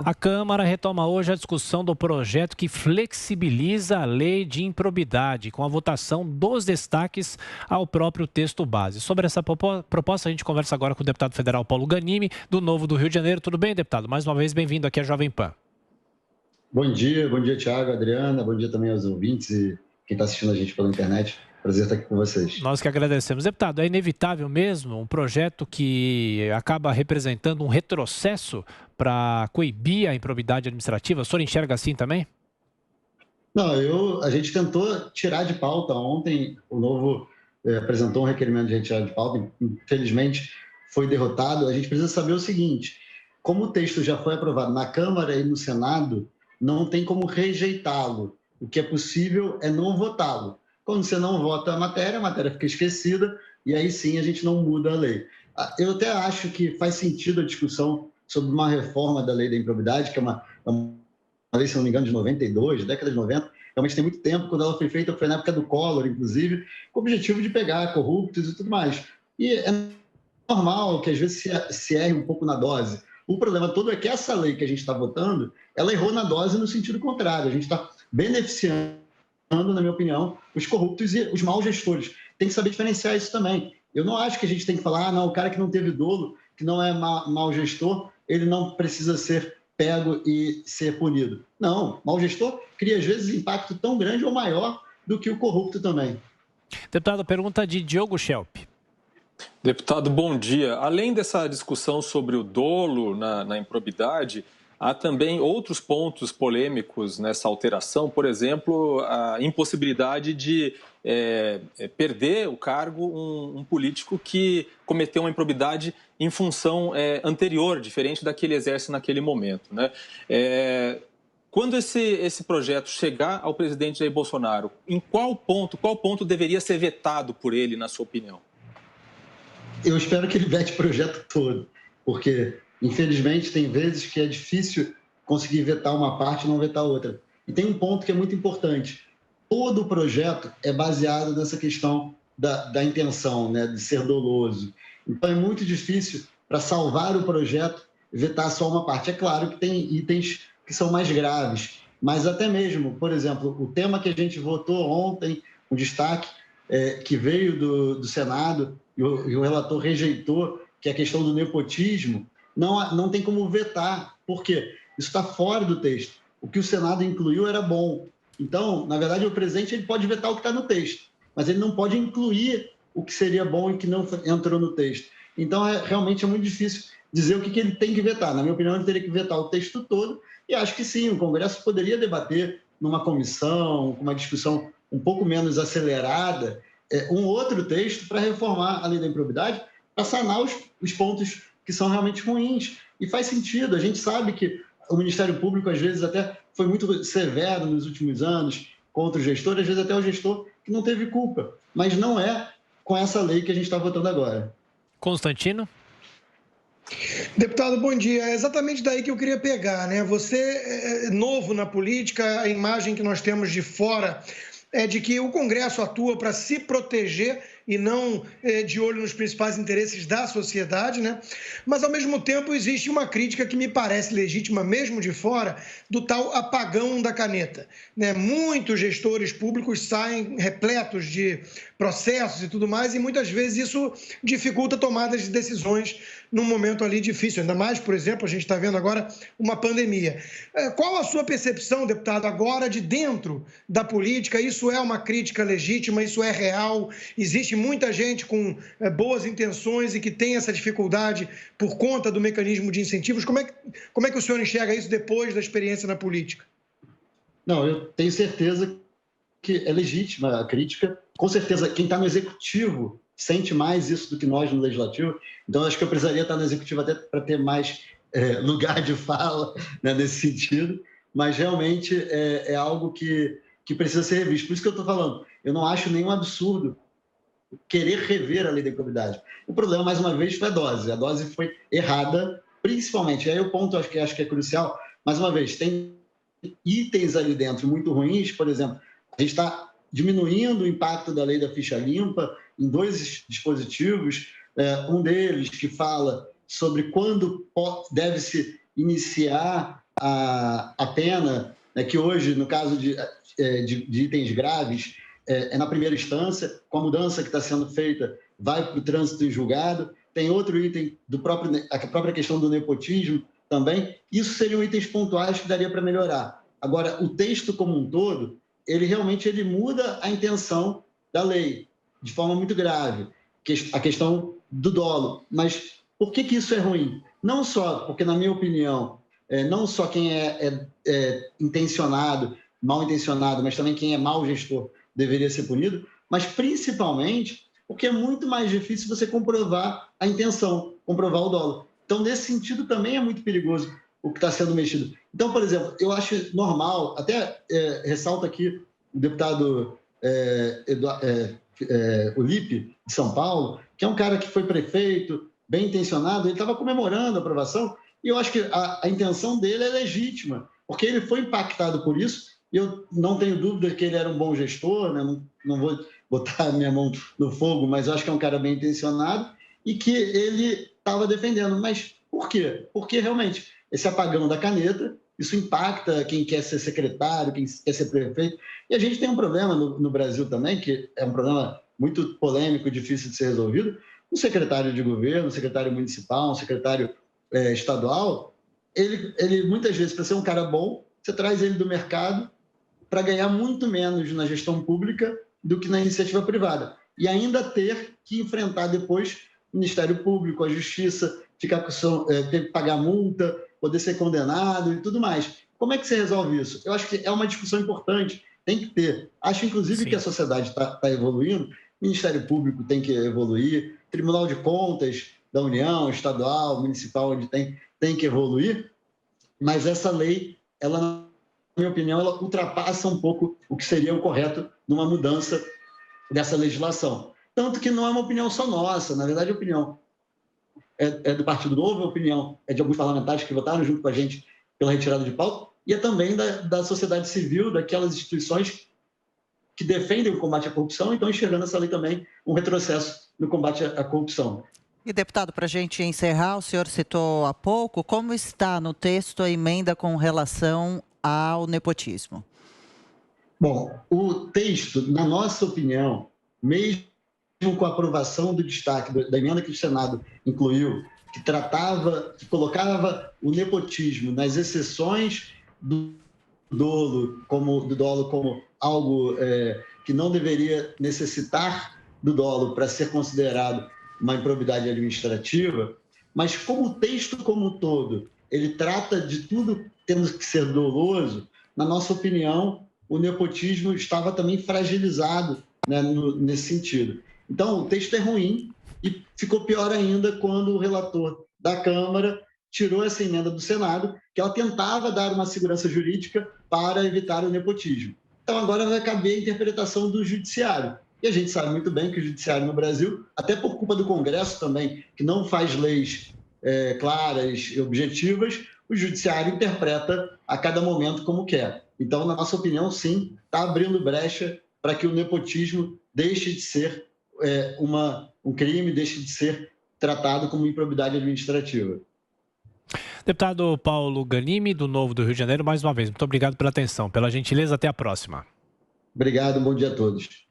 A Câmara retoma hoje a discussão do projeto que flexibiliza a lei de improbidade, com a votação dos destaques ao próprio texto base. Sobre essa proposta, a gente conversa agora com o deputado federal Paulo Ganimi, do Novo do Rio de Janeiro. Tudo bem, deputado? Mais uma vez, bem-vindo aqui à Jovem Pan. Bom dia, Thiago, Adriana, bom dia também aos ouvintes e quem está assistindo a gente pela internet. Prazer estar aqui com vocês. Nós que agradecemos. Deputado, é inevitável mesmo um projeto que acaba representando um retrocesso para coibir a improbidade administrativa? O senhor enxerga assim também? Não, a gente tentou tirar de pauta ontem, o Novo apresentou um requerimento de retirada de pauta, infelizmente foi derrotado. A gente precisa saber o seguinte, como o texto já foi aprovado na Câmara e no Senado, não tem como rejeitá-lo. O que é possível é não votá-lo. Quando você não vota a matéria fica esquecida e aí sim a gente não muda a lei. Eu até acho que faz sentido a discussão sobre uma reforma da lei da improbidade, que é uma lei, se não me engano, de 92, década de 90, realmente tem muito tempo. Quando ela foi feita, foi na época do Collor, inclusive, com o objetivo de pegar corruptos e tudo mais. E é normal que às vezes se erre um pouco na dose. O problema todo é que essa lei que a gente está votando, ela errou na dose no sentido contrário. A gente está beneficiando, na minha opinião, os corruptos e os maus gestores. Tem que saber diferenciar isso também. Eu não acho que a gente tem que falar, não, o cara que não teve dolo, que não é mau gestor, ele não precisa ser pego e ser punido. Não, mau gestor cria às vezes impacto tão grande ou maior do que o corrupto também. Deputado, pergunta de Diogo Schelp. Deputado, bom dia. Além dessa discussão sobre o dolo na improbidade, há também outros pontos polêmicos nessa alteração, por exemplo, a impossibilidade de perder o cargo um político que cometeu uma improbidade em função anterior, diferente da que ele exerce naquele momento, né? Quando esse projeto chegar ao presidente Jair Bolsonaro, em qual ponto deveria ser vetado por ele, na sua opinião? Eu espero que ele vete o projeto todo, porque, infelizmente, tem vezes que é difícil conseguir vetar uma parte e não vetar outra. E tem um ponto que é muito importante. Todo o projeto é baseado nessa questão da intenção, né, de ser doloso. Então, é muito difícil, para salvar o projeto, vetar só uma parte. É claro que tem itens que são mais graves, mas até mesmo, por exemplo, o tema que a gente votou ontem, um destaque que veio do Senado, e o relator rejeitou, que é a questão do nepotismo, não tem como vetar. Por quê? Isso está fora do texto. O que o Senado incluiu era bom. Então, na verdade, o presidente ele pode vetar o que está no texto, mas ele não pode incluir o que seria bom e que não entrou no texto. Então, realmente é muito difícil dizer o que ele tem que vetar. Na minha opinião, ele teria que vetar o texto todo, e acho que sim, o Congresso poderia debater numa comissão, com uma discussão um pouco menos acelerada, um outro texto para reformar a lei da improbidade, para sanar os pontos que são realmente ruins. E faz sentido, a gente sabe que o Ministério Público, às vezes, até foi muito severo nos últimos anos contra o gestor, às vezes até o gestor que não teve culpa. Mas não é com essa lei que a gente está votando agora. Constantino? Deputado, bom dia. É exatamente daí que eu queria pegar, né? Você é novo na política, a imagem que nós temos de fora é de que o Congresso atua para se proteger e não de olho nos principais interesses da sociedade, né? Mas, ao mesmo tempo, existe uma crítica que me parece legítima, mesmo de fora, do tal apagão da caneta, né? Muitos gestores públicos saem repletos de processos e tudo mais, e muitas vezes isso dificulta tomadas de decisões num momento ali difícil, ainda mais, por exemplo, a gente está vendo agora uma pandemia. Qual a sua percepção, deputado, agora de dentro da política? Isso é uma crítica legítima, isso é real? Existe muita gente com boas intenções e que tem essa dificuldade por conta do mecanismo de incentivos. Como é que o senhor enxerga isso depois da experiência na política? Não, eu tenho certeza que é legítima a crítica. Com certeza, quem está no executivo sente mais isso do que nós no legislativo. Então, acho que eu precisaria estar no executivo até para ter mais lugar de fala, né, nesse sentido. Mas, realmente, é algo que precisa ser revisto. Por isso que eu estou falando. Eu não acho nenhum absurdo querer rever a lei da improbidade. O problema, mais uma vez, foi a dose. A dose foi errada, principalmente. E aí o ponto acho que é crucial. Mais uma vez, tem itens ali dentro muito ruins. Por exemplo, a gente está diminuindo o impacto da lei da ficha limpa em dois dispositivos. Um deles que fala sobre quando deve-se iniciar a pena, né, que hoje, no caso de itens graves, é na primeira instância, com a mudança que está sendo feita, vai para o trânsito em julgado. Tem outro item, a própria questão do nepotismo também. Isso seriam itens pontuais que daria para melhorar. Agora, o texto como um todo, ele realmente muda a intenção da lei, de forma muito grave. A questão do dolo. Mas por que isso é ruim? Não só porque, na minha opinião, não só quem é intencionado, mal intencionado, mas também quem é mau gestor deveria ser punido, mas principalmente porque é muito mais difícil você comprovar a intenção, comprovar o dolo. Então, nesse sentido, também é muito perigoso o que está sendo mexido. Então, por exemplo, eu acho normal, até ressalto aqui o deputado Ulipe, de São Paulo, que é um cara que foi prefeito, bem intencionado, ele estava comemorando a aprovação, e eu acho que a intenção dele é legítima, porque ele foi impactado por isso, e eu não tenho dúvida que ele era um bom gestor, né? Não vou botar a minha mão no fogo, mas eu acho que é um cara bem intencionado, e que ele estava defendendo. Mas por quê? Porque realmente esse apagão da caneta, isso impacta quem quer ser secretário, quem quer ser prefeito, e a gente tem um problema no Brasil também, que é um problema muito polêmico, difícil de ser resolvido. Um secretário de governo, um secretário municipal, um secretário estadual, ele muitas vezes, para ser um cara bom, você traz ele do mercado para ganhar muito menos na gestão pública do que na iniciativa privada. E ainda ter que enfrentar depois o Ministério Público, a Justiça, ter que pagar multa, poder ser condenado e tudo mais. Como é que você resolve isso? Eu acho que é uma discussão importante, tem que ter. Acho, inclusive, que a sociedade está evoluindo, o Ministério Público tem que evoluir, Tribunal de Contas da União, estadual, municipal, onde tem que evoluir, mas essa lei, ela, na minha opinião, ela ultrapassa um pouco o que seria o correto numa mudança dessa legislação. Tanto que não é uma opinião só nossa, na verdade a opinião é do Partido Novo, a opinião é de alguns parlamentares que votaram junto com a gente pela retirada de pauta, e é também da sociedade civil, daquelas instituições que defendem o combate à corrupção e estão enxergando essa lei também um retrocesso no combate à corrupção. E, deputado, para a gente encerrar, o senhor citou há pouco, como está no texto a emenda com relação ao nepotismo? Bom, o texto, na nossa opinião, mesmo com a aprovação do destaque da emenda que o Senado incluiu, que colocava o nepotismo nas exceções do dolo como algo que não deveria necessitar do dolo para ser considerado uma improbidade administrativa, mas como o texto como um todo, ele trata de tudo tendo que ser doloso, na nossa opinião, o nepotismo estava também fragilizado, né, nesse sentido. Então, o texto é ruim e ficou pior ainda quando o relator da Câmara tirou essa emenda do Senado, que ela tentava dar uma segurança jurídica para evitar o nepotismo. Então, agora vai caber a interpretação do Judiciário. E a gente sabe muito bem que o Judiciário no Brasil, até por culpa do Congresso também, que não faz leis claras e objetivas, o Judiciário interpreta a cada momento como quer. Então, na nossa opinião, sim, está abrindo brecha para que o nepotismo deixe de ser um crime, deixe de ser tratado como improbidade administrativa. Deputado Paulo Ganimi, do Novo do Rio de Janeiro, mais uma vez, muito obrigado pela atenção, pela gentileza, até a próxima. Obrigado, bom dia a todos.